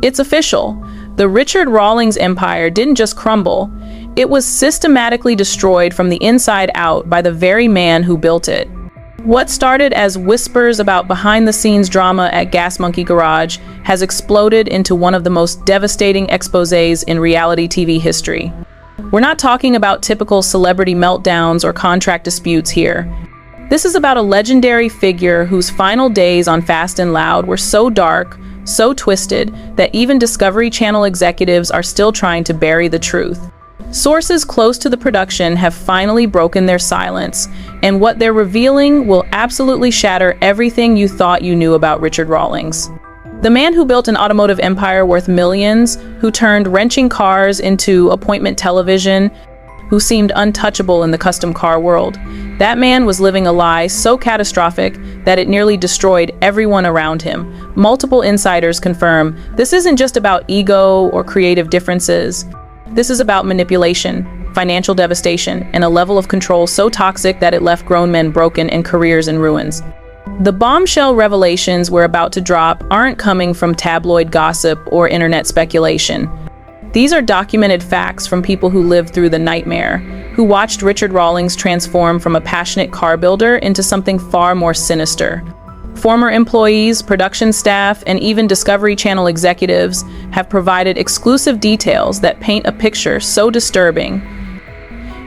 It's official. The Richard Rawlings empire didn't just crumble, it was systematically destroyed from the inside out by the very man who built it. What started as whispers about behind-the-scenes drama at Gas Monkey Garage has exploded into one of the most devastating exposés in reality TV history. We're not talking about typical celebrity meltdowns or contract disputes here. This is about a legendary figure whose final days on Fast and Loud were so dark, so twisted, that even Discovery Channel executives are still trying to bury the truth. Sources close to the production have finally broken their silence, and what they're revealing will absolutely shatter everything you thought you knew about Richard Rawlings. The man who built an automotive empire worth millions, who turned wrenching cars into appointment television, who seemed untouchable in the custom car world. That man was living a lie so catastrophic that it nearly destroyed everyone around him. Multiple insiders confirm this isn't just about ego or creative differences. This is about manipulation, financial devastation, and a level of control so toxic that it left grown men broken and careers in ruins. The bombshell revelations we're about to drop aren't coming from tabloid gossip or internet speculation. These are documented facts from people who lived through the nightmare, who watched Richard Rawlings transform from a passionate car builder into something far more sinister. Former employees, production staff, and even Discovery Channel executives have provided exclusive details that paint a picture so disturbing.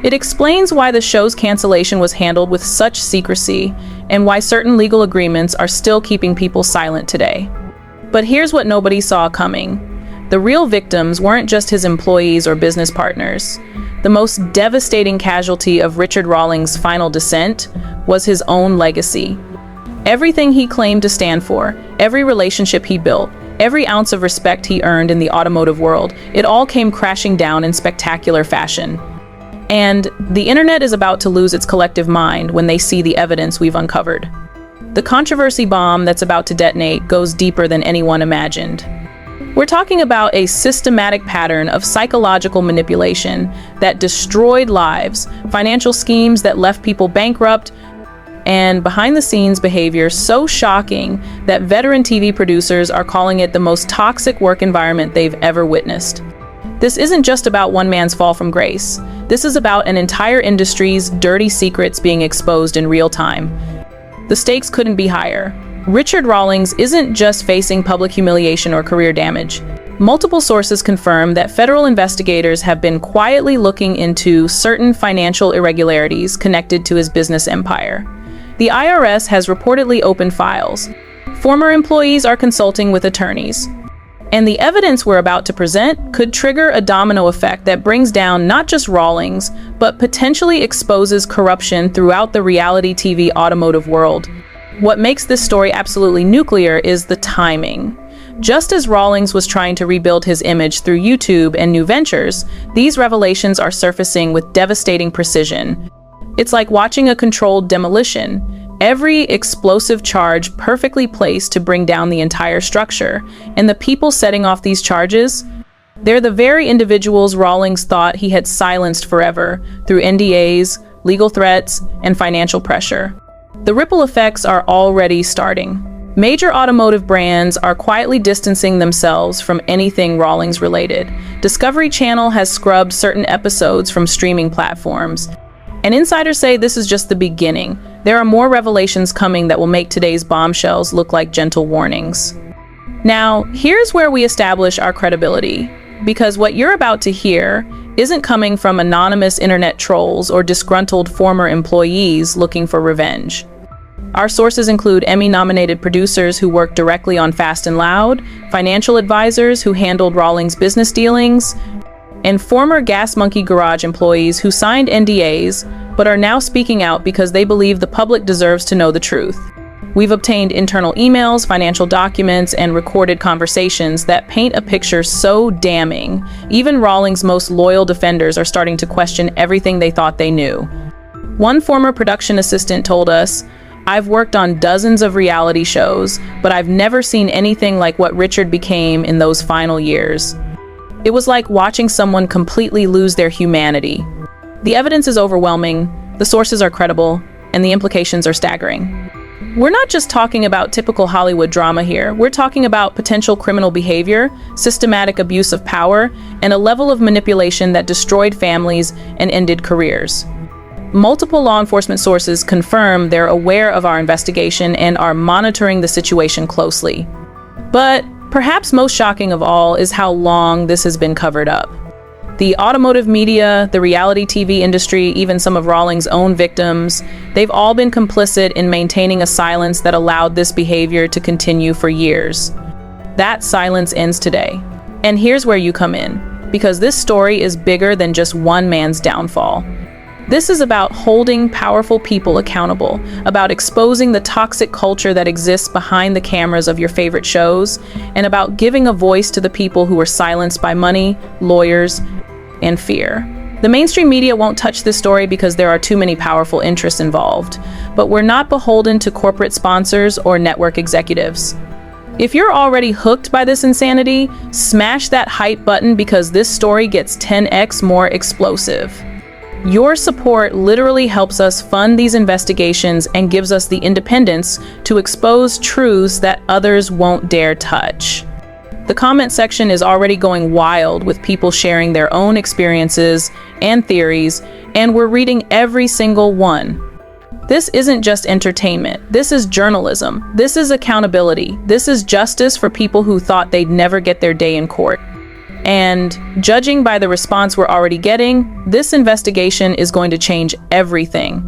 It explains why the show's cancellation was handled with such secrecy and why certain legal agreements are still keeping people silent today. But here's what nobody saw coming. The real victims weren't just his employees or business partners. The most devastating casualty of Richard Rawlings' final descent was his own legacy. Everything he claimed to stand for, every relationship he built, every ounce of respect he earned in the automotive world, it all came crashing down in spectacular fashion. And the internet is about to lose its collective mind when they see the evidence we've uncovered. The controversy bomb that's about to detonate goes deeper than anyone imagined. We're talking about a systematic pattern of psychological manipulation that destroyed lives, financial schemes that left people bankrupt, and behind-the-scenes behavior so shocking that veteran TV producers are calling it the most toxic work environment they've ever witnessed. This isn't just about one man's fall from grace. This is about an entire industry's dirty secrets being exposed in real time. The stakes couldn't be higher. Richard Rawlings isn't just facing public humiliation or career damage. Multiple sources confirm that federal investigators have been quietly looking into certain financial irregularities connected to his business empire. The IRS has reportedly opened files. Former employees are consulting with attorneys. And the evidence we're about to present could trigger a domino effect that brings down not just Rawlings, but potentially exposes corruption throughout the reality TV automotive world. What makes this story absolutely nuclear is the timing. Just as Rawlings was trying to rebuild his image through YouTube and new ventures, these revelations are surfacing with devastating precision. It's like watching a controlled demolition. Every explosive charge perfectly placed to bring down the entire structure. And the people setting off these charges, they're the very individuals Rawlings thought he had silenced forever through NDAs, legal threats, and financial pressure. The ripple effects are already starting. Major automotive brands are quietly distancing themselves from anything Rawlings related. Discovery Channel has scrubbed certain episodes from streaming platforms. And insiders say this is just the beginning. There are more revelations coming that will make today's bombshells look like gentle warnings. Now, here's where we establish our credibility, because what you're about to hear isn't coming from anonymous internet trolls or disgruntled former employees looking for revenge. Our sources include Emmy-nominated producers who worked directly on Fast and Loud, financial advisors who handled Rawlings' business dealings, and former Gas Monkey Garage employees who signed NDAs but are now speaking out because they believe the public deserves to know the truth. We've obtained internal emails, financial documents, and recorded conversations that paint a picture so damning, even Rawlings' most loyal defenders are starting to question everything they thought they knew. One former production assistant told us, "I've worked on dozens of reality shows, but I've never seen anything like what Richard became in those final years. It was like watching someone completely lose their humanity." The evidence is overwhelming, the sources are credible, and the implications are staggering. We're not just talking about typical Hollywood drama here. We're talking about potential criminal behavior, systematic abuse of power, and a level of manipulation that destroyed families and ended careers. Multiple law enforcement sources confirm they're aware of our investigation and are monitoring the situation closely. But perhaps most shocking of all is how long this has been covered up. The automotive media, the reality TV industry, even some of Rawlings' own victims, they've all been complicit in maintaining a silence that allowed this behavior to continue for years. That silence ends today. And here's where you come in, because this story is bigger than just one man's downfall. This is about holding powerful people accountable, about exposing the toxic culture that exists behind the cameras of your favorite shows, and about giving a voice to the people who were silenced by money, lawyers, and fear. The mainstream media won't touch this story because there are too many powerful interests involved, but we're not beholden to corporate sponsors or network executives. If you're already hooked by this insanity, smash that hype button because this story gets 10x more explosive. Your support literally helps us fund these investigations and gives us the independence to expose truths that others won't dare touch. The comment section is already going wild with people sharing their own experiences and theories, and we're reading every single one. This isn't just entertainment. This is journalism. This is accountability. This is justice for people who thought they'd never get their day in court. And judging by the response we're already getting, this investigation is going to change everything.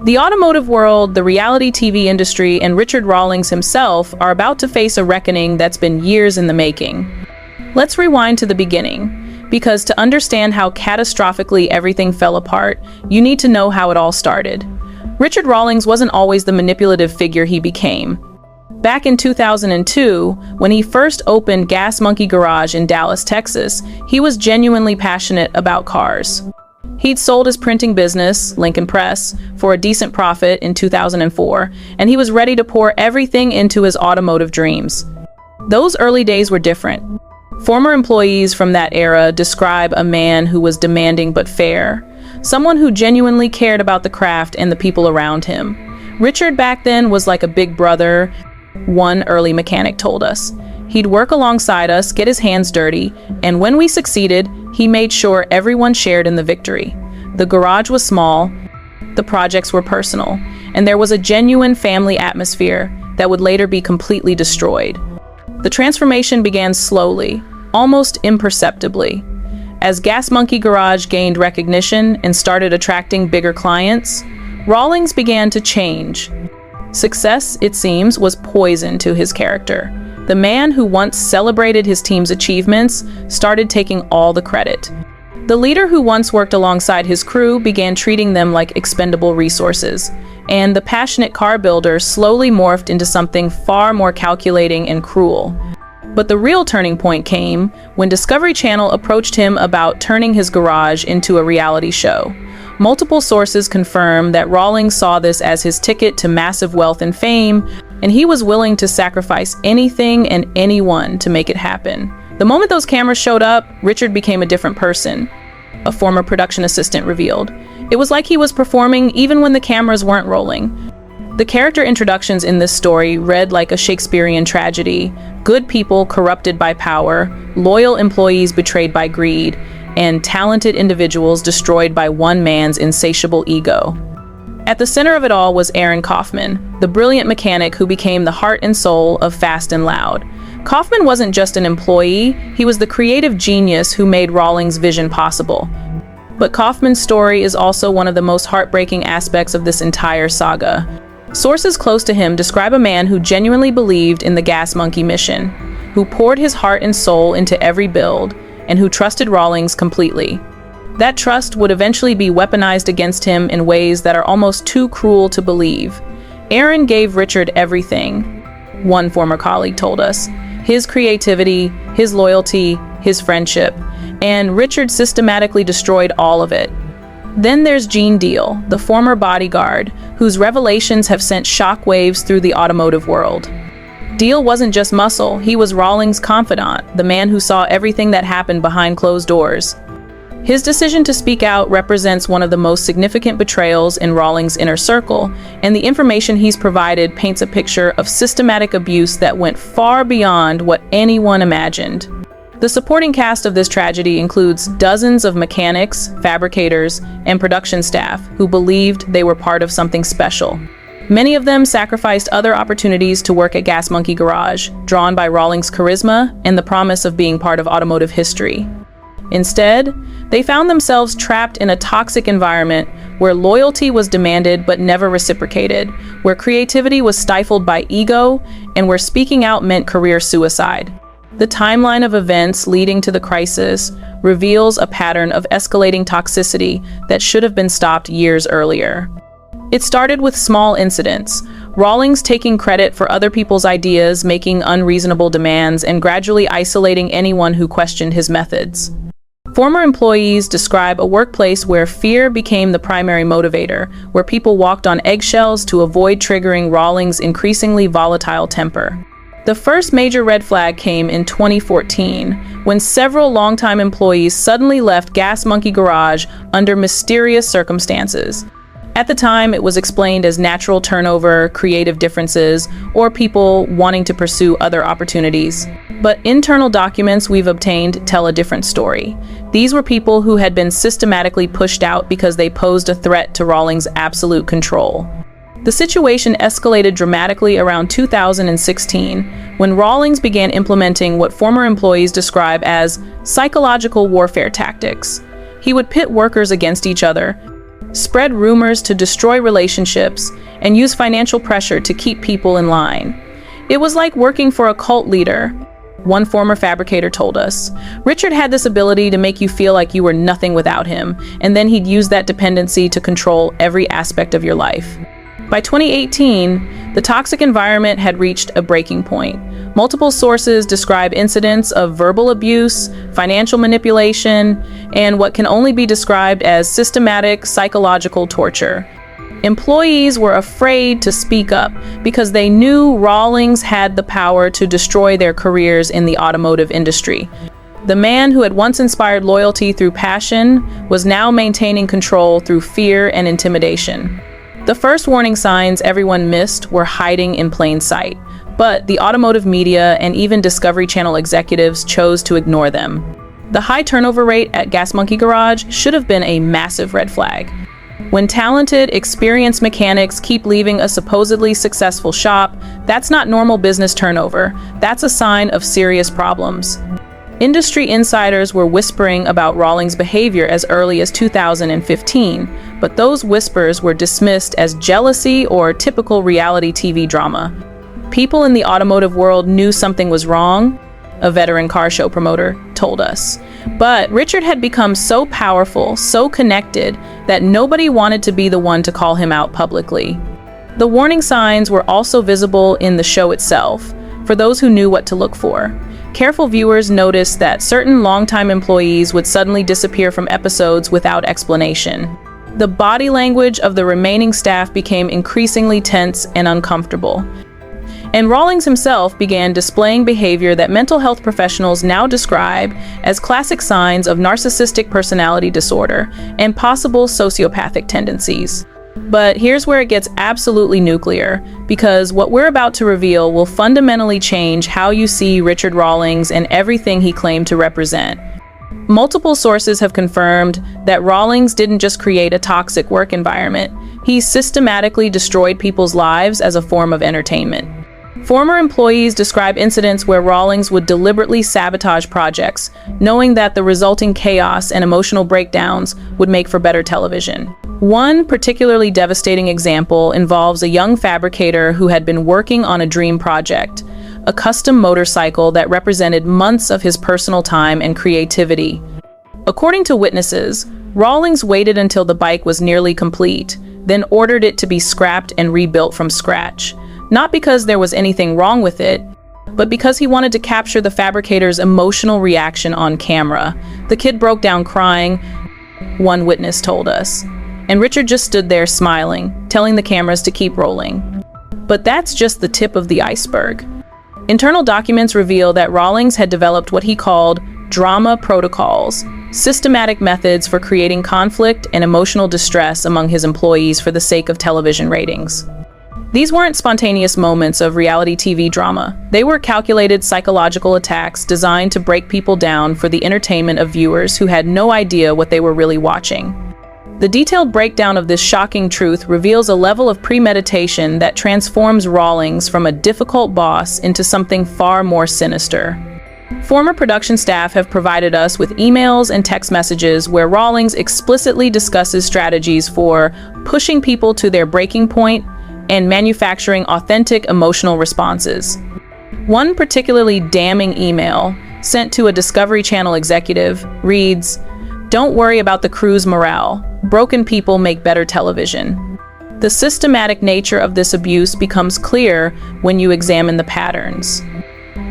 The automotive world, the reality TV industry, and Richard Rawlings himself are about to face a reckoning that's been years in the making. Let's rewind to the beginning, because to understand how catastrophically everything fell apart, you need to know how it all started. Richard Rawlings wasn't always the manipulative figure he became. Back in 2002, when he first opened Gas Monkey Garage in Dallas, Texas, he was genuinely passionate about cars. He'd sold his printing business, Lincoln Press, for a decent profit in 2004, and he was ready to pour everything into his automotive dreams. Those early days were different. Former employees from that era describe a man who was demanding but fair, someone who genuinely cared about the craft and the people around him. Richard back then was like a big brother, one early mechanic told us. He'd work alongside us, get his hands dirty, and when we succeeded, he made sure everyone shared in the victory. The garage was small, the projects were personal, and there was a genuine family atmosphere that would later be completely destroyed. The transformation began slowly, almost imperceptibly. As Gas Monkey Garage gained recognition and started attracting bigger clients, Rawlings began to change. Success, it seems, was poison to his character. The man who once celebrated his team's achievements started taking all the credit. The leader who once worked alongside his crew began treating them like expendable resources, and the passionate car builder slowly morphed into something far more calculating and cruel. But the real turning point came when Discovery Channel approached him about turning his garage into a reality show. Multiple sources confirm that Rawlings saw this as his ticket to massive wealth and fame, and he was willing to sacrifice anything and anyone to make it happen. The moment those cameras showed up, Richard became a different person, a former production assistant revealed. It was like he was performing even when the cameras weren't rolling. The character introductions in this story read like a Shakespearean tragedy: good people corrupted by power, loyal employees betrayed by greed, and talented individuals destroyed by one man's insatiable ego. At the center of it all was Aaron Kaufman, the brilliant mechanic who became the heart and soul of Fast and Loud. Kaufman wasn't just an employee, he was the creative genius who made Rawlings' vision possible. But Kaufman's story is also one of the most heartbreaking aspects of this entire saga. Sources close to him describe a man who genuinely believed in the Gas Monkey mission, who poured his heart and soul into every build, and who trusted Rawlings completely. That trust would eventually be weaponized against him in ways that are almost too cruel to believe. Aaron gave Richard everything, one former colleague told us. His creativity, his loyalty, his friendship, and Richard systematically destroyed all of it. Then there's Gene Deal, the former bodyguard, whose revelations have sent shockwaves through the automotive world. Deal wasn't just muscle, he was Rawlings' confidant, the man who saw everything that happened behind closed doors. His decision to speak out represents one of the most significant betrayals in Rawlings' inner circle, and the information he's provided paints a picture of systematic abuse that went far beyond what anyone imagined. The supporting cast of this tragedy includes dozens of mechanics, fabricators, and production staff who believed they were part of something special. Many of them sacrificed other opportunities to work at Gas Monkey Garage, drawn by Rawlings' charisma and the promise of being part of automotive history. Instead, they found themselves trapped in a toxic environment where loyalty was demanded but never reciprocated, where creativity was stifled by ego, and where speaking out meant career suicide. The timeline of events leading to the crisis reveals a pattern of escalating toxicity that should have been stopped years earlier. It started with small incidents, Rawlings taking credit for other people's ideas, making unreasonable demands, and gradually isolating anyone who questioned his methods. Former employees describe a workplace where fear became the primary motivator, where people walked on eggshells to avoid triggering Rawlings' increasingly volatile temper. The first major red flag came in 2014, when several longtime employees suddenly left Gas Monkey Garage under mysterious circumstances. At the time, it was explained as natural turnover, creative differences, or people wanting to pursue other opportunities. But internal documents we've obtained tell a different story. These were people who had been systematically pushed out because they posed a threat to Rawlings' absolute control. The situation escalated dramatically around 2016, when Rawlings began implementing what former employees describe as psychological warfare tactics. He would pit workers against each other, spread rumors to destroy relationships, and use financial pressure to keep people in line. It was like working for a cult leader, one former fabricator told us. Richard had this ability to make you feel like you were nothing without him, and then he'd use that dependency to control every aspect of your life. By 2018, the toxic environment had reached a breaking point. Multiple sources describe incidents of verbal abuse, financial manipulation, and what can only be described as systematic psychological torture. Employees were afraid to speak up because they knew Rawlings had the power to destroy their careers in the automotive industry. The man who had once inspired loyalty through passion was now maintaining control through fear and intimidation. The first warning signs everyone missed were hiding in plain sight, but the automotive media and even Discovery Channel executives chose to ignore them. The high turnover rate at Gas Monkey Garage should have been a massive red flag. When talented, experienced mechanics keep leaving a supposedly successful shop, that's not normal business turnover. That's a sign of serious problems. Industry insiders were whispering about Rawlings' behavior as early as 2015, but those whispers were dismissed as jealousy or typical reality TV drama. People in the automotive world knew something was wrong, a veteran car show promoter told us. But Richard had become so powerful, so connected, that nobody wanted to be the one to call him out publicly. The warning signs were also visible in the show itself, for those who knew what to look for. Careful viewers noticed that certain longtime employees would suddenly disappear from episodes without explanation. The body language of the remaining staff became increasingly tense and uncomfortable. And Rawlings himself began displaying behavior that mental health professionals now describe as classic signs of narcissistic personality disorder and possible sociopathic tendencies. But here's where it gets absolutely nuclear, because what we're about to reveal will fundamentally change how you see Richard Rawlings and everything he claimed to represent. Multiple sources have confirmed that Rawlings didn't just create a toxic work environment. He systematically destroyed people's lives as a form of entertainment. Former employees describe incidents where Rawlings would deliberately sabotage projects, knowing that the resulting chaos and emotional breakdowns would make for better television. One particularly devastating example involves a young fabricator who had been working on a dream project, a custom motorcycle that represented months of his personal time and creativity. According to witnesses, Rawlings waited until the bike was nearly complete, then ordered it to be scrapped and rebuilt from scratch. Not because there was anything wrong with it, but because he wanted to capture the fabricator's emotional reaction on camera. The kid broke down crying, one witness told us. And Richard just stood there smiling, telling the cameras to keep rolling. But that's just the tip of the iceberg. Internal documents reveal that Rawlings had developed what he called drama protocols, systematic methods for creating conflict and emotional distress among his employees for the sake of television ratings. These weren't spontaneous moments of reality TV drama. They were calculated psychological attacks designed to break people down for the entertainment of viewers who had no idea what they were really watching. The detailed breakdown of this shocking truth reveals a level of premeditation that transforms Rawlings from a difficult boss into something far more sinister. Former production staff have provided us with emails and text messages where Rawlings explicitly discusses strategies for pushing people to their breaking point and manufacturing authentic emotional responses. One particularly damning email, sent to a Discovery Channel executive, reads, "Don't worry about the crew's morale. Broken people make better television." The systematic nature of this abuse becomes clear when you examine the patterns.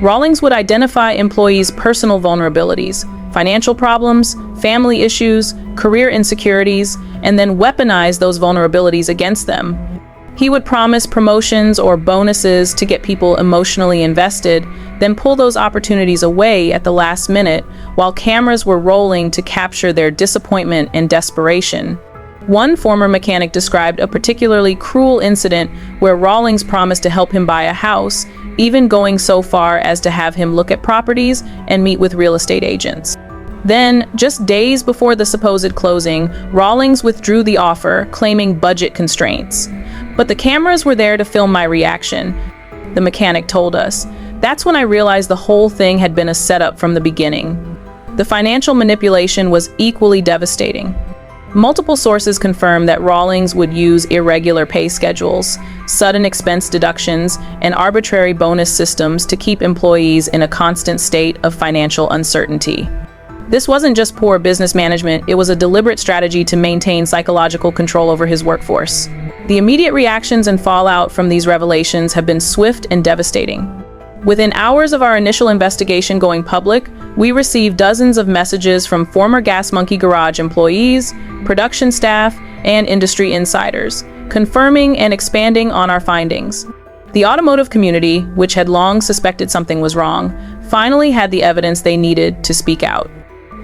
Rawlings would identify employees' personal vulnerabilities, financial problems, family issues, career insecurities, and then weaponize those vulnerabilities against them. He would promise promotions or bonuses to get people emotionally invested, then pull those opportunities away at the last minute while cameras were rolling to capture their disappointment and desperation. One former mechanic described a particularly cruel incident where Rawlings promised to help him buy a house, even going so far as to have him look at properties and meet with real estate agents. Then, just days before the supposed closing, Rawlings withdrew the offer, claiming budget constraints. But the cameras were there to film my reaction, the mechanic told us. That's when I realized the whole thing had been a setup from the beginning. The financial manipulation was equally devastating. Multiple sources confirm that Rawlings would use irregular pay schedules, sudden expense deductions, and arbitrary bonus systems to keep employees in a constant state of financial uncertainty. This wasn't just poor business management, it was a deliberate strategy to maintain psychological control over his workforce. The immediate reactions and fallout from these revelations have been swift and devastating. Within hours of our initial investigation going public, we received dozens of messages from former Gas Monkey Garage employees, production staff, and industry insiders, confirming and expanding on our findings. The automotive community, which had long suspected something was wrong, finally had the evidence they needed to speak out.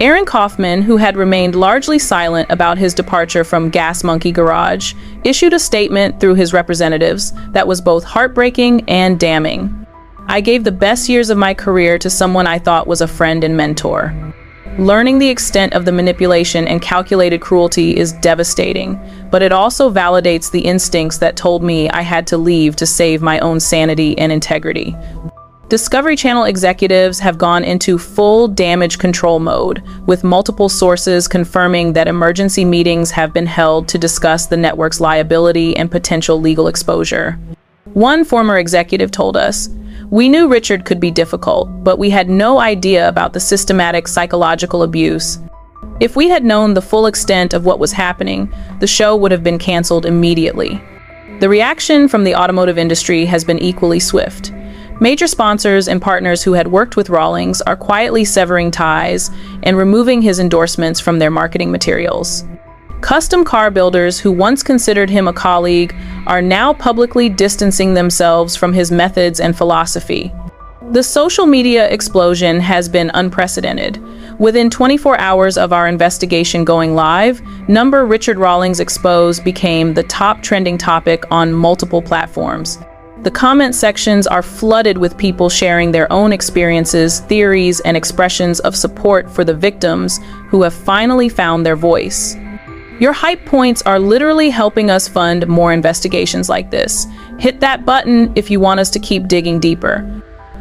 Aaron Kaufman, who had remained largely silent about his departure from Gas Monkey Garage, issued a statement through his representatives that was both heartbreaking and damning. "I gave the best years of my career to someone I thought was a friend and mentor." Learning the extent of the manipulation and calculated cruelty is devastating, but it also validates the instincts that told me I had to leave to save my own sanity and integrity. Discovery Channel executives have gone into full damage control mode, with multiple sources confirming that emergency meetings have been held to discuss the network's liability and potential legal exposure. One former executive told us, "We knew Richard could be difficult, but we had no idea about the systematic psychological abuse. If we had known the full extent of what was happening, the show would have been canceled immediately." The reaction from the automotive industry has been equally swift. Major sponsors and partners who had worked with Rawlings are quietly severing ties and removing his endorsements from their marketing materials. Custom car builders who once considered him a colleague are now publicly distancing themselves from his methods and philosophy. The social media explosion has been unprecedented. Within 24 hours of our investigation going live, number Richard Rawlings exposed became the top trending topic on multiple platforms. The comment sections are flooded with people sharing their own experiences, theories, and expressions of support for the victims who have finally found their voice. Your hype points are literally helping us fund more investigations like this. Hit that button if you want us to keep digging deeper.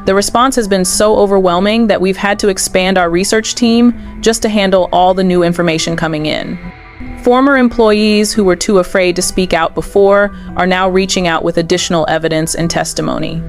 The response has been so overwhelming that we've had to expand our research team just to handle all the new information coming in. Former employees who were too afraid to speak out before are now reaching out with additional evidence and testimony.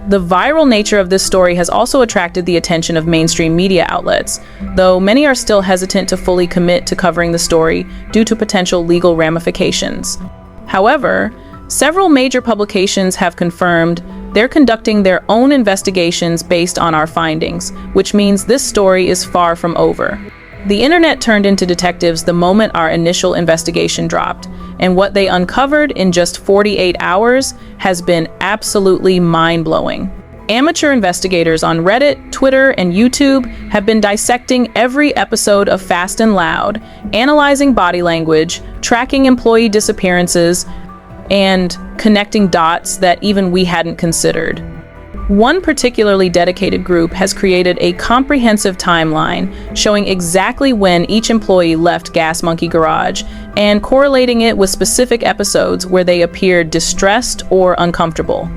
The viral nature of this story has also attracted the attention of mainstream media outlets, though many are still hesitant to fully commit to covering the story due to potential legal ramifications. However, several major publications have confirmed they're conducting their own investigations based on our findings, which means this story is far from over. The internet turned into detectives the moment our initial investigation dropped, and what they uncovered in just 48 hours has been absolutely mind-blowing. Amateur investigators on Reddit, Twitter, and YouTube have been dissecting every episode of Fast and Loud, analyzing body language, tracking employee disappearances, and connecting dots that even we hadn't considered. One particularly dedicated group has created a comprehensive timeline showing exactly when each employee left Gas Monkey Garage and correlating it with specific episodes where they appeared distressed or uncomfortable.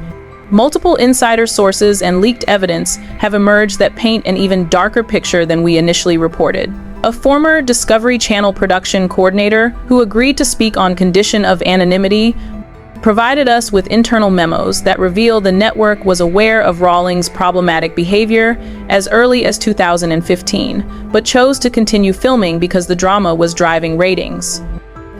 Multiple insider sources and leaked evidence have emerged that paint an even darker picture than we initially reported. A former Discovery Channel production coordinator who agreed to speak on condition of anonymity provided us with internal memos that reveal the network was aware of Rawlings' problematic behavior as early as 2015, but chose to continue filming because the drama was driving ratings.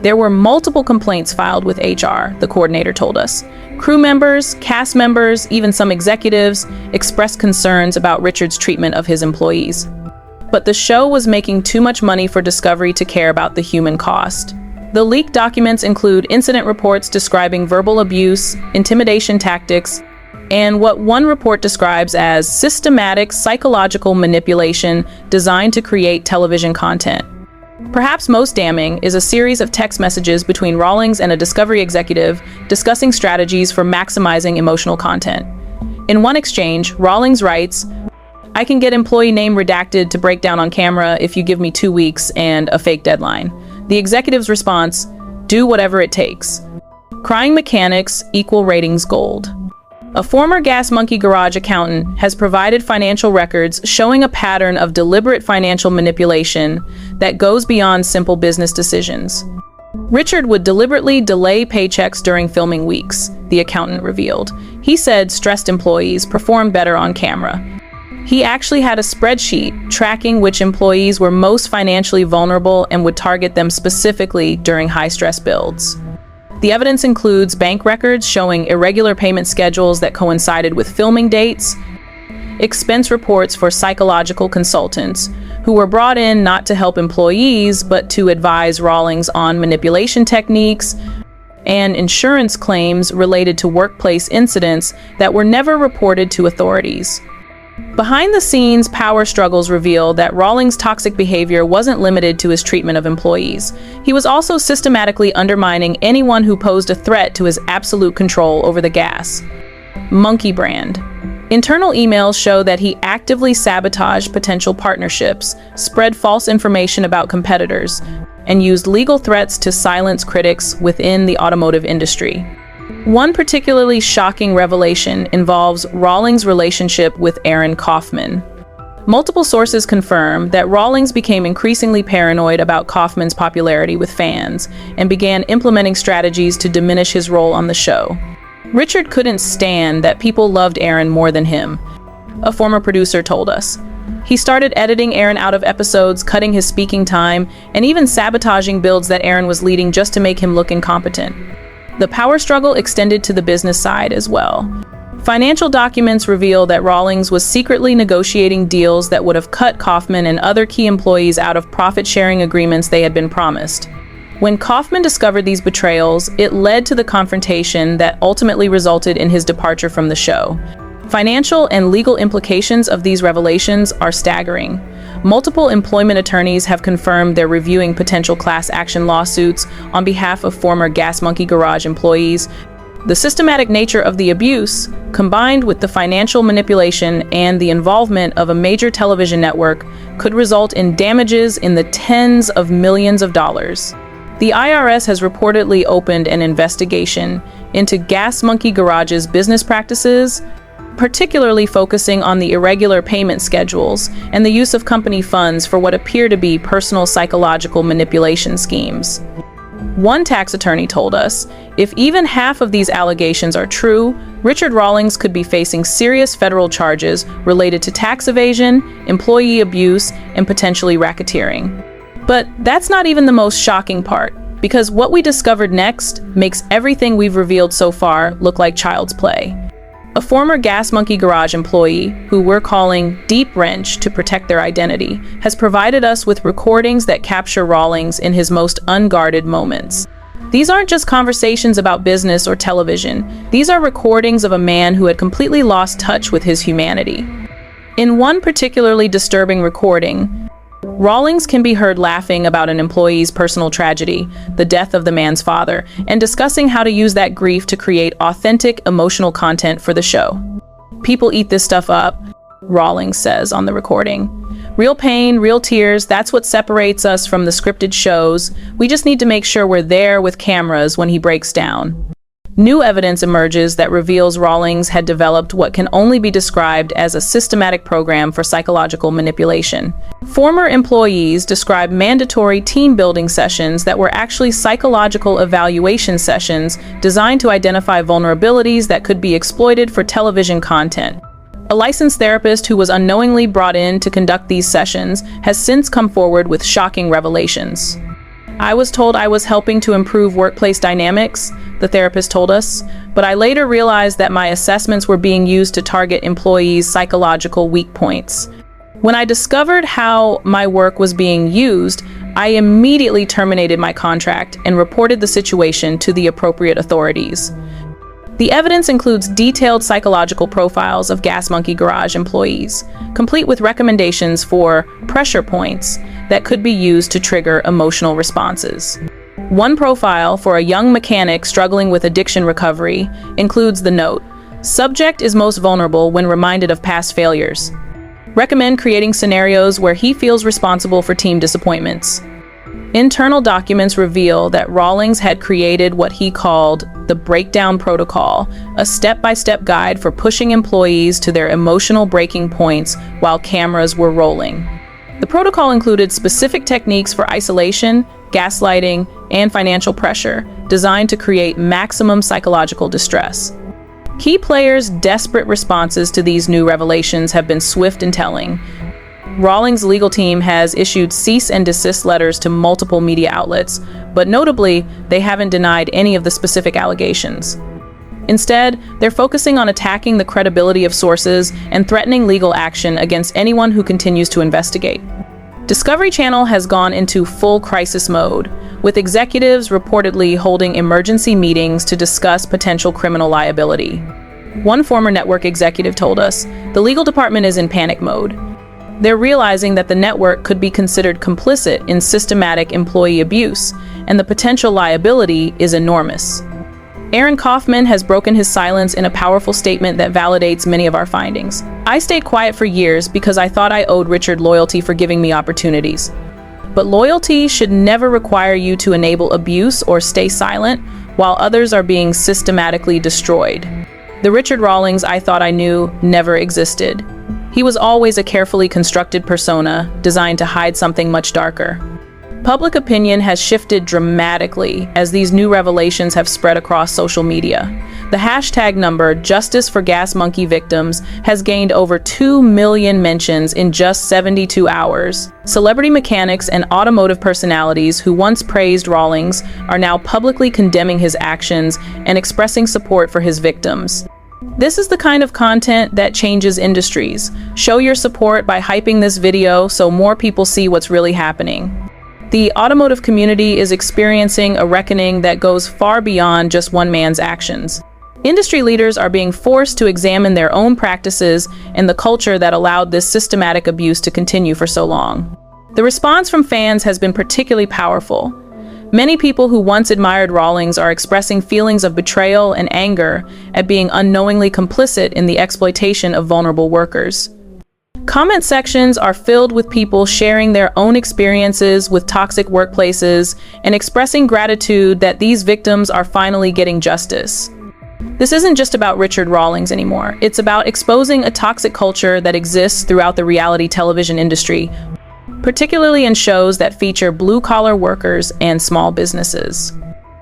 There were multiple complaints filed with HR, the coordinator told us. Crew members, cast members, even some executives expressed concerns about Richard's treatment of his employees. But the show was making too much money for Discovery to care about the human cost. The leaked documents include incident reports describing verbal abuse, intimidation tactics, and what one report describes as systematic psychological manipulation designed to create television content. Perhaps most damning is a series of text messages between Rawlings and a Discovery executive discussing strategies for maximizing emotional content. In one exchange, Rawlings writes, "I can get employee name redacted to break down on camera if you give me 2 weeks and a fake deadline." The executive's response, "Do whatever it takes." Crying mechanics equal ratings gold. A former Gas Monkey Garage accountant has provided financial records showing a pattern of deliberate financial manipulation that goes beyond simple business decisions. Richard would deliberately delay paychecks during filming weeks, the accountant revealed. He said stressed employees performed better on camera. He actually had a spreadsheet tracking which employees were most financially vulnerable and would target them specifically during high-stress builds. The evidence includes bank records showing irregular payment schedules that coincided with filming dates, expense reports for psychological consultants who were brought in not to help employees but to advise Rawlings on manipulation techniques, and insurance claims related to workplace incidents that were never reported to authorities. Behind-the-scenes power struggles reveal that Rawlings' toxic behavior wasn't limited to his treatment of employees. He was also systematically undermining anyone who posed a threat to his absolute control over the Gas Monkey brand. Internal emails show that he actively sabotaged potential partnerships, spread false information about competitors, and used legal threats to silence critics within the automotive industry. One particularly shocking revelation involves Rawlings' relationship with Aaron Kaufman. Multiple sources confirm that Rawlings became increasingly paranoid about Kaufman's popularity with fans and began implementing strategies to diminish his role on the show. Richard couldn't stand that people loved Aaron more than him, a former producer told us. He started editing Aaron out of episodes, cutting his speaking time, and even sabotaging builds that Aaron was leading just to make him look incompetent. The power struggle extended to the business side as well. Financial documents reveal that Rawlings was secretly negotiating deals that would have cut Kaufman and other key employees out of profit-sharing agreements they had been promised. When Kaufman discovered these betrayals, it led to the confrontation that ultimately resulted in his departure from the show. Financial and legal implications of these revelations are staggering. Multiple employment attorneys have confirmed they're reviewing potential class action lawsuits on behalf of former Gas Monkey Garage employees. The systematic nature of the abuse, combined with the financial manipulation and the involvement of a major television network, could result in damages in the tens of millions of dollars. The IRS has reportedly opened an investigation into Gas Monkey Garage's business practices, particularly focusing on the irregular payment schedules and the use of company funds for what appear to be personal psychological manipulation schemes. One tax attorney told us, if even half of these allegations are true, Richard Rawlings could be facing serious federal charges related to tax evasion, employee abuse, and potentially racketeering. But that's not even the most shocking part, because what we discovered next makes everything we've revealed so far look like child's play. A former Gas Monkey Garage employee, who we're calling Deep Wrench to protect their identity, has provided us with recordings that capture Rawlings in his most unguarded moments. These aren't just conversations about business or television. These are recordings of a man who had completely lost touch with his humanity. In one particularly disturbing recording, Rawlings can be heard laughing about an employee's personal tragedy, the death of the man's father, and discussing how to use that grief to create authentic, emotional content for the show. "People eat this stuff up," Rawlings says on the recording. "Real pain, real tears, that's what separates us from the scripted shows. We just need to make sure we're there with cameras when he breaks down." New evidence emerges that reveals Rawlings had developed what can only be described as a systematic program for psychological manipulation. Former employees describe mandatory team-building sessions that were actually psychological evaluation sessions designed to identify vulnerabilities that could be exploited for television content. A licensed therapist who was unknowingly brought in to conduct these sessions has since come forward with shocking revelations. "I was told I was helping to improve workplace dynamics," the therapist told us, "but I later realized that my assessments were being used to target employees' psychological weak points. When I discovered how my work was being used, I immediately terminated my contract and reported the situation to the appropriate authorities." The evidence includes detailed psychological profiles of Gas Monkey Garage employees, complete with recommendations for pressure points that could be used to trigger emotional responses. One profile for a young mechanic struggling with addiction recovery includes the note, "Subject is most vulnerable when reminded of past failures. Recommend creating scenarios where he feels responsible for team disappointments." Internal documents reveal that Rawlings had created what he called the Breakdown Protocol, a step-by-step guide for pushing employees to their emotional breaking points while cameras were rolling. The protocol included specific techniques for isolation, gaslighting, and financial pressure, designed to create maximum psychological distress. Key players' desperate responses to these new revelations have been swift and telling. Rawlings' legal team has issued cease and desist letters to multiple media outlets, but notably, they haven't denied any of the specific allegations. Instead, they're focusing on attacking the credibility of sources and threatening legal action against anyone who continues to investigate. Discovery Channel has gone into full crisis mode, with executives reportedly holding emergency meetings to discuss potential criminal liability. One former network executive told us, "The legal department is in panic mode. They're realizing that the network could be considered complicit in systematic employee abuse, and the potential liability is enormous." Aaron Kaufman has broken his silence in a powerful statement that validates many of our findings. "I stayed quiet for years because I thought I owed Richard loyalty for giving me opportunities. But loyalty should never require you to enable abuse or stay silent while others are being systematically destroyed. The Richard Rawlings I thought I knew never existed. He was always a carefully constructed persona designed to hide something much darker." Public opinion has shifted dramatically as these new revelations have spread across social media. The hashtag number Justice for Gas Monkey Victims has gained over 2 million mentions in just 72 hours. Celebrity mechanics and automotive personalities who once praised Rawlings are now publicly condemning his actions and expressing support for his victims. This is the kind of content that changes industries. Show your support by hyping this video so more people see what's really happening. The automotive community is experiencing a reckoning that goes far beyond just one man's actions. Industry leaders are being forced to examine their own practices and the culture that allowed this systematic abuse to continue for so long. The response from fans has been particularly powerful. Many people who once admired Rawlings are expressing feelings of betrayal and anger at being unknowingly complicit in the exploitation of vulnerable workers. Comment sections are filled with people sharing their own experiences with toxic workplaces and expressing gratitude that these victims are finally getting justice. This isn't just about Richard Rawlings anymore. It's about exposing a toxic culture that exists throughout the reality television industry, particularly in shows that feature blue-collar workers and small businesses.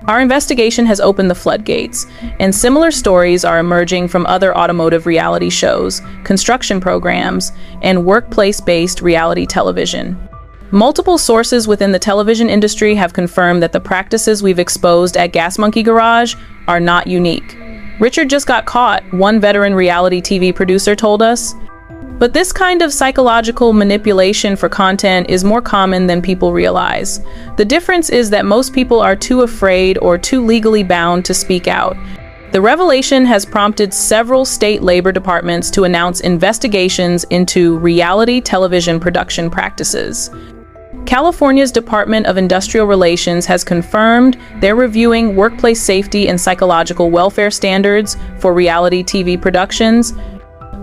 Our investigation has opened the floodgates, and similar stories are emerging from other automotive reality shows, construction programs, and workplace-based reality television. Multiple sources within the television industry have confirmed that the practices we've exposed at Gas Monkey Garage are not unique. Richard just got caught, one veteran reality TV producer told us. But this kind of psychological manipulation for content is more common than people realize. The difference is that most people are too afraid or too legally bound to speak out. The revelation has prompted several state labor departments to announce investigations into reality television production practices. California's Department of Industrial Relations has confirmed they're reviewing workplace safety and psychological welfare standards for reality TV productions,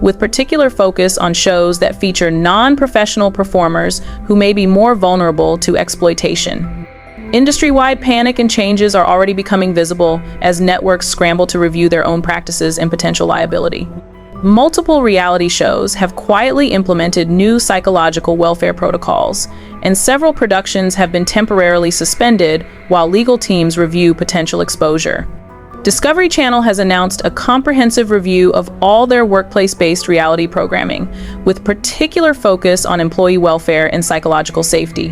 with particular focus on shows that feature non-professional performers who may be more vulnerable to exploitation. Industry-wide panic and changes are already becoming visible as networks scramble to review their own practices and potential liability. Multiple reality shows have quietly implemented new psychological welfare protocols, and several productions have been temporarily suspended while legal teams review potential exposure. Discovery Channel has announced a comprehensive review of all their workplace-based reality programming, with particular focus on employee welfare and psychological safety.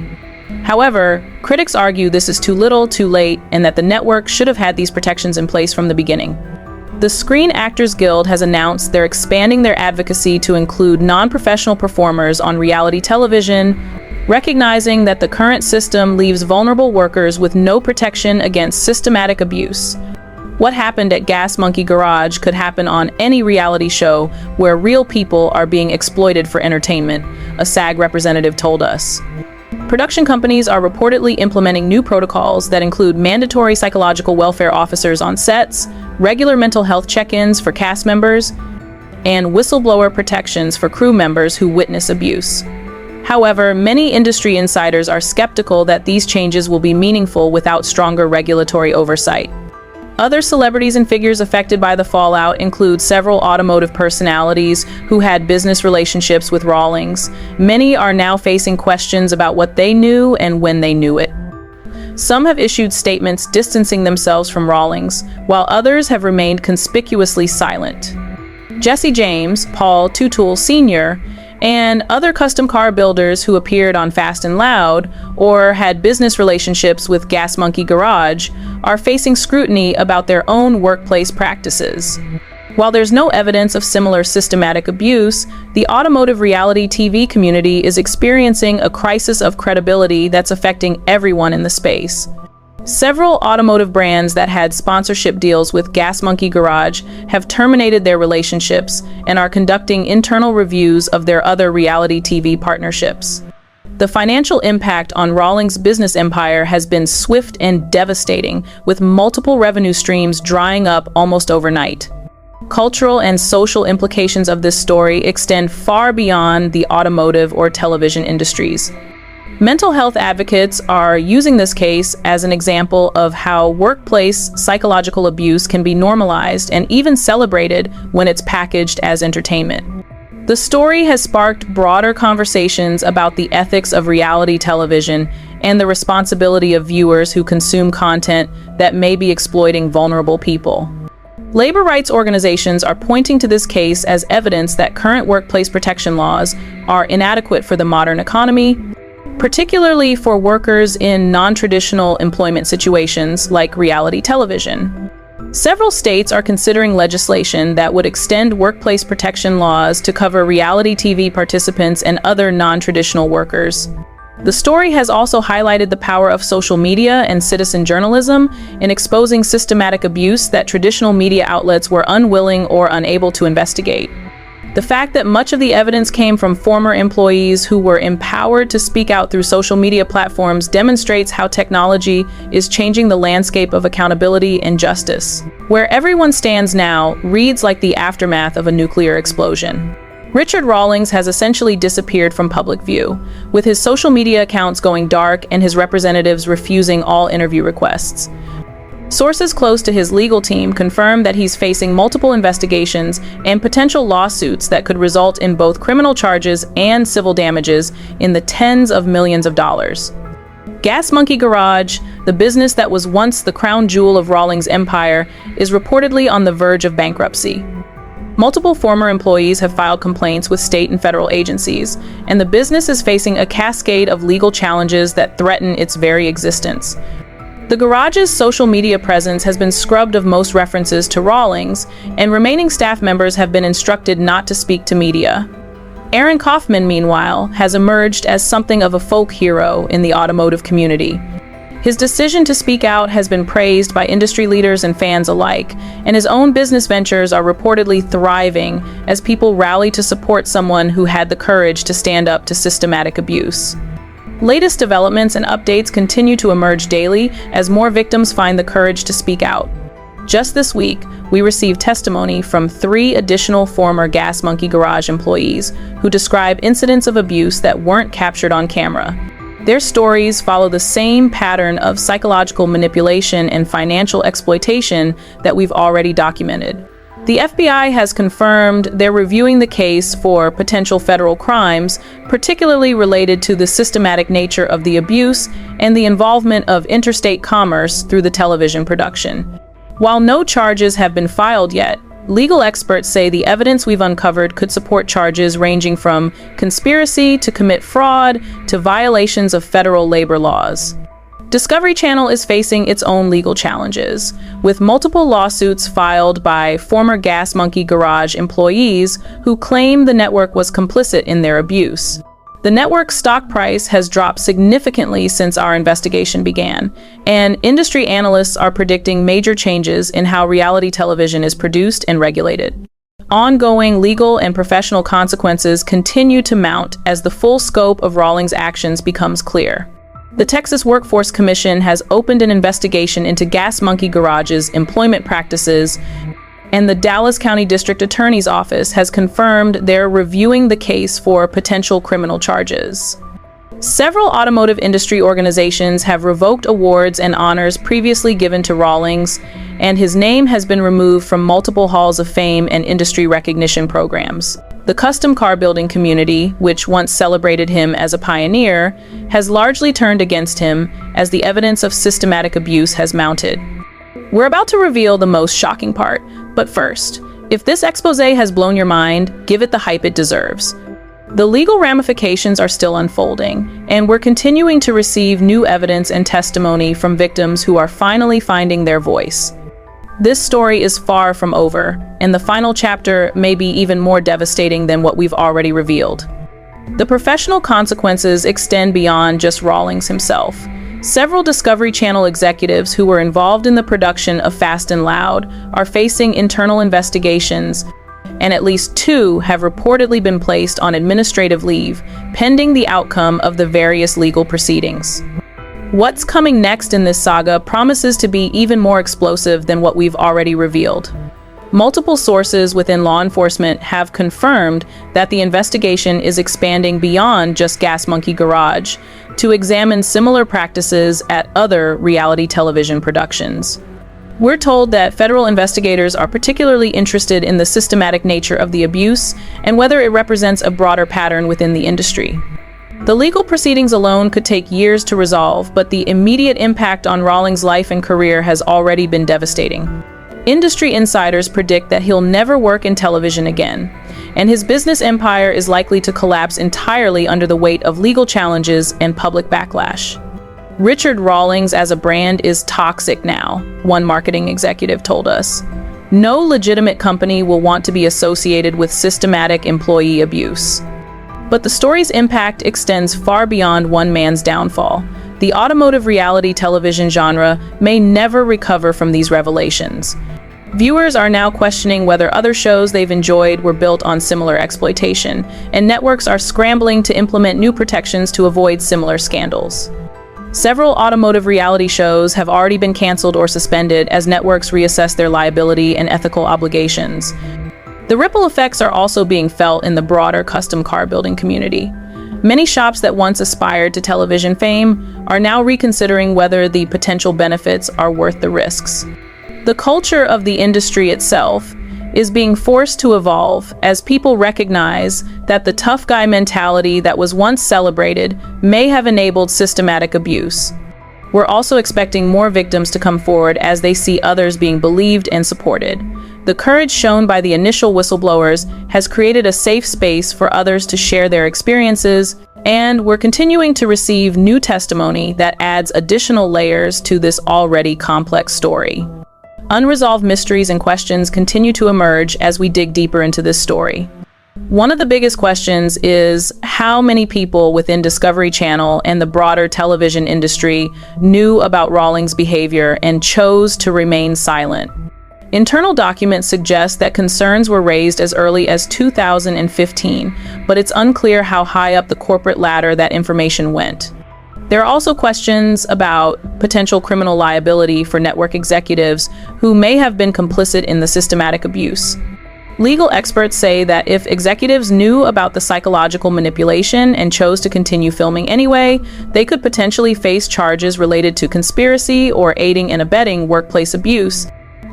However, critics argue this is too little, too late, and that the network should have had these protections in place from the beginning. The Screen Actors Guild has announced they're expanding their advocacy to include non-professional performers on reality television, recognizing that the current system leaves vulnerable workers with no protection against systematic abuse. What happened at Gas Monkey Garage could happen on any reality show where real people are being exploited for entertainment, a SAG representative told us. Production companies are reportedly implementing new protocols that include mandatory psychological welfare officers on sets, regular mental health check-ins for cast members, and whistleblower protections for crew members who witness abuse. However, many industry insiders are skeptical that these changes will be meaningful without stronger regulatory oversight. Other celebrities and figures affected by the fallout include several automotive personalities who had business relationships with Rawlings. Many are now facing questions about what they knew and when they knew it. Some have issued statements distancing themselves from Rawlings, while others have remained conspicuously silent. Jesse James, Paul Tutul Sr., and other custom car builders who appeared on Fast and Loud or had business relationships with Gas Monkey Garage are facing scrutiny about their own workplace practices. While there's no evidence of similar systematic abuse, the automotive reality TV community is experiencing a crisis of credibility that's affecting everyone in the space. Several automotive brands that had sponsorship deals with Gas Monkey Garage have terminated their relationships and are conducting internal reviews of their other reality TV partnerships. The financial impact on Rawlings' business empire has been swift and devastating, with multiple revenue streams drying up almost overnight. Cultural and social implications of this story extend far beyond the automotive or television industries. Mental health advocates are using this case as an example of how workplace psychological abuse can be normalized and even celebrated when it's packaged as entertainment. The story has sparked broader conversations about the ethics of reality television and the responsibility of viewers who consume content that may be exploiting vulnerable people. Labor rights organizations are pointing to this case as evidence that current workplace protection laws are inadequate for the modern economy, particularly for workers in non-traditional employment situations like reality television. Several states are considering legislation that would extend workplace protection laws to cover reality TV participants and other non-traditional workers. The story has also highlighted the power of social media and citizen journalism in exposing systematic abuse that traditional media outlets were unwilling or unable to investigate. The fact that much of the evidence came from former employees who were empowered to speak out through social media platforms demonstrates how technology is changing the landscape of accountability and justice. Where everyone stands now reads like the aftermath of a nuclear explosion. Richard Rawlings has essentially disappeared from public view, with his social media accounts going dark and his representatives refusing all interview requests. Sources close to his legal team confirm that he's facing multiple investigations and potential lawsuits that could result in both criminal charges and civil damages in the tens of millions of dollars. Gas Monkey Garage, the business that was once the crown jewel of Rawlings' empire, is reportedly on the verge of bankruptcy. Multiple former employees have filed complaints with state and federal agencies, and the business is facing a cascade of legal challenges that threaten its very existence. The Garage's social media presence has been scrubbed of most references to Rawlings, and remaining staff members have been instructed not to speak to media. Aaron Kaufman, meanwhile, has emerged as something of a folk hero in the automotive community. His decision to speak out has been praised by industry leaders and fans alike, and his own business ventures are reportedly thriving as people rally to support someone who had the courage to stand up to systematic abuse. Latest developments and updates continue to emerge daily as more victims find the courage to speak out. Just this week, we received testimony from 3 additional former Gas Monkey Garage employees who describe incidents of abuse that weren't captured on camera. Their stories follow the same pattern of psychological manipulation and financial exploitation that we've already documented. The FBI has confirmed they're reviewing the case for potential federal crimes, particularly related to the systematic nature of the abuse and the involvement of interstate commerce through the television production. While no charges have been filed yet, legal experts say the evidence we've uncovered could support charges ranging from conspiracy to commit fraud to violations of federal labor laws. Discovery Channel is facing its own legal challenges, with multiple lawsuits filed by former Gas Monkey Garage employees who claim the network was complicit in their abuse. The network's stock price has dropped significantly since our investigation began, and industry analysts are predicting major changes in how reality television is produced and regulated. Ongoing legal and professional consequences continue to mount as the full scope of Rawlings' actions becomes clear. The Texas Workforce Commission has opened an investigation into Gas Monkey Garage's employment practices, and the Dallas County District Attorney's Office has confirmed they're reviewing the case for potential criminal charges. Several automotive industry organizations have revoked awards and honors previously given to Rawlings, and his name has been removed from multiple halls of fame and industry recognition programs. The custom car building community, which once celebrated him as a pioneer, has largely turned against him as the evidence of systematic abuse has mounted. We're about to reveal the most shocking part, but first, if this expose has blown your mind, give it the hype it deserves. The legal ramifications are still unfolding, and we're continuing to receive new evidence and testimony from victims who are finally finding their voice. This story is far from over, and the final chapter may be even more devastating than what we've already revealed. The professional consequences extend beyond just Rawlings himself. Several Discovery Channel executives who were involved in the production of Fast and Loud are facing internal investigations, and at least 2 have reportedly been placed on administrative leave, pending the outcome of the various legal proceedings. What's coming next in this saga promises to be even more explosive than what we've already revealed. Multiple sources within law enforcement have confirmed that the investigation is expanding beyond just Gas Monkey Garage to examine similar practices at other reality television productions. We're told that federal investigators are particularly interested in the systematic nature of the abuse and whether it represents a broader pattern within the industry. The legal proceedings alone could take years to resolve, but the immediate impact on Rawlings' life and career has already been devastating. Industry insiders predict that he'll never work in television again, and his business empire is likely to collapse entirely under the weight of legal challenges and public backlash. Richard Rawlings as a brand is toxic now, one marketing executive told us. No legitimate company will want to be associated with systematic employee abuse. But the story's impact extends far beyond one man's downfall. The automotive reality television genre may never recover from these revelations. Viewers are now questioning whether other shows they've enjoyed were built on similar exploitation, and networks are scrambling to implement new protections to avoid similar scandals. Several automotive reality shows have already been canceled or suspended as networks reassess their liability and ethical obligations. The ripple effects are also being felt in the broader custom car building community. Many shops that once aspired to television fame are now reconsidering whether the potential benefits are worth the risks. The culture of the industry itself is being forced to evolve as people recognize that the tough guy mentality that was once celebrated may have enabled systematic abuse. We're also expecting more victims to come forward as they see others being believed and supported. The courage shown by the initial whistleblowers has created a safe space for others to share their experiences, and we're continuing to receive new testimony that adds additional layers to this already complex story. Unresolved mysteries and questions continue to emerge as we dig deeper into this story. One of the biggest questions is how many people within Discovery Channel and the broader television industry knew about Rawlings' behavior and chose to remain silent. Internal documents suggest that concerns were raised as early as 2015, but it's unclear how high up the corporate ladder that information went. There are also questions about potential criminal liability for network executives who may have been complicit in the systematic abuse. Legal experts say that if executives knew about the psychological manipulation and chose to continue filming anyway, they could potentially face charges related to conspiracy or aiding and abetting workplace abuse.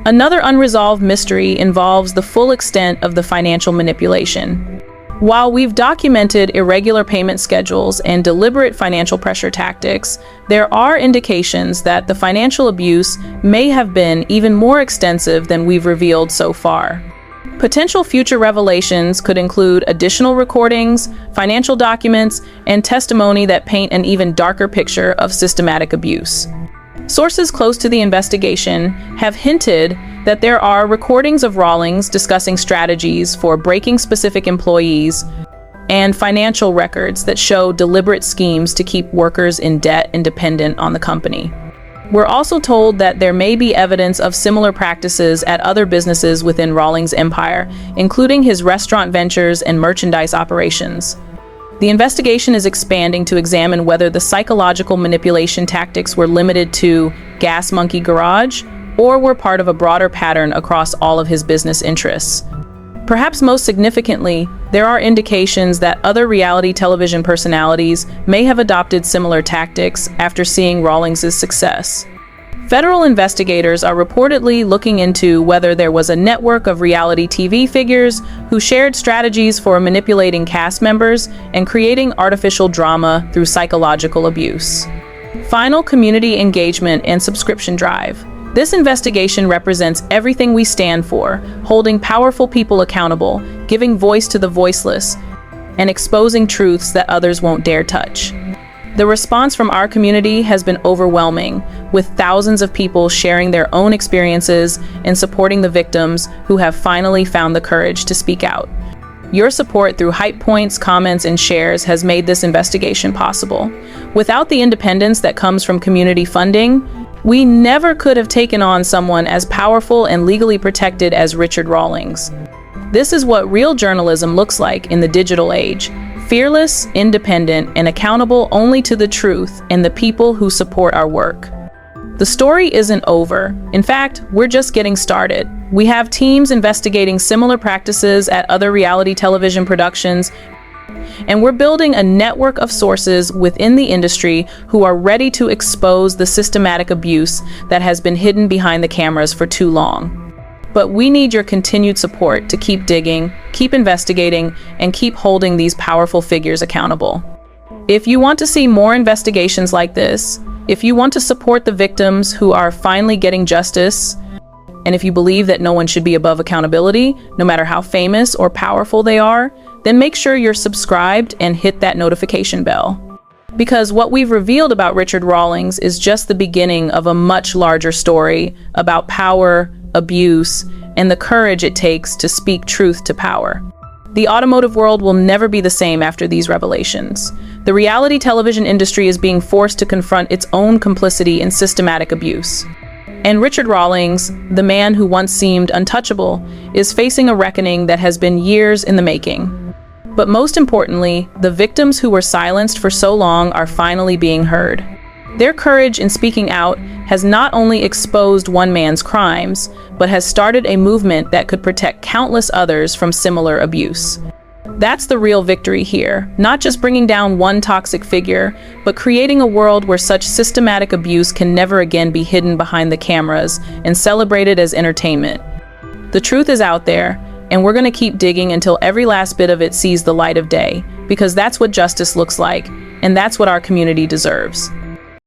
Another unresolved mystery involves the full extent of the financial manipulation. While we've documented irregular payment schedules and deliberate financial pressure tactics, there are indications that the financial abuse may have been even more extensive than we've revealed so far. Potential future revelations could include additional recordings, financial documents, and testimony that paint an even darker picture of systematic abuse. Sources close to the investigation have hinted that there are recordings of Rawlings discussing strategies for breaking specific employees and financial records that show deliberate schemes to keep workers in debt and dependent on the company. We're also told that there may be evidence of similar practices at other businesses within Rawlings' empire, including his restaurant ventures and merchandise operations. The investigation is expanding to examine whether the psychological manipulation tactics were limited to Gas Monkey Garage or were part of a broader pattern across all of his business interests. Perhaps most significantly, there are indications that other reality television personalities may have adopted similar tactics after seeing Rawlings' success. Federal investigators are reportedly looking into whether there was a network of reality TV figures who shared strategies for manipulating cast members and creating artificial drama through psychological abuse. Final community engagement and subscription drive. This investigation represents everything we stand for, holding powerful people accountable, giving voice to the voiceless, and exposing truths that others won't dare touch. The response from our community has been overwhelming, with thousands of people sharing their own experiences and supporting the victims who have finally found the courage to speak out. Your support through hype points, comments, and shares has made this investigation possible. Without the independence that comes from community funding, we never could have taken on someone as powerful and legally protected as Richard Rawlings. This is what real journalism looks like in the digital age. Fearless, independent, and accountable only to the truth and the people who support our work. The story isn't over. In fact, we're just getting started. We have teams investigating similar practices at other reality television productions, and we're building a network of sources within the industry who are ready to expose the systematic abuse that has been hidden behind the cameras for too long. But we need your continued support to keep digging, keep investigating, and keep holding these powerful figures accountable. If you want to see more investigations like this, if you want to support the victims who are finally getting justice, and if you believe that no one should be above accountability, no matter how famous or powerful they are, then make sure you're subscribed and hit that notification bell. Because what we've revealed about Richard Rawlings is just the beginning of a much larger story about power, abuse, and the courage it takes to speak truth to power. The automotive world will never be the same after these revelations. The reality television industry is being forced to confront its own complicity in systematic abuse. And Richard Rawlings, the man who once seemed untouchable, is facing a reckoning that has been years in the making. But most importantly, the victims who were silenced for so long are finally being heard. Their courage in speaking out has not only exposed one man's crimes, but has started a movement that could protect countless others from similar abuse. That's the real victory here, not just bringing down one toxic figure, but creating a world where such systematic abuse can never again be hidden behind the cameras and celebrated as entertainment. The truth is out there, and we're going to keep digging until every last bit of it sees the light of day, because that's what justice looks like, and that's what our community deserves.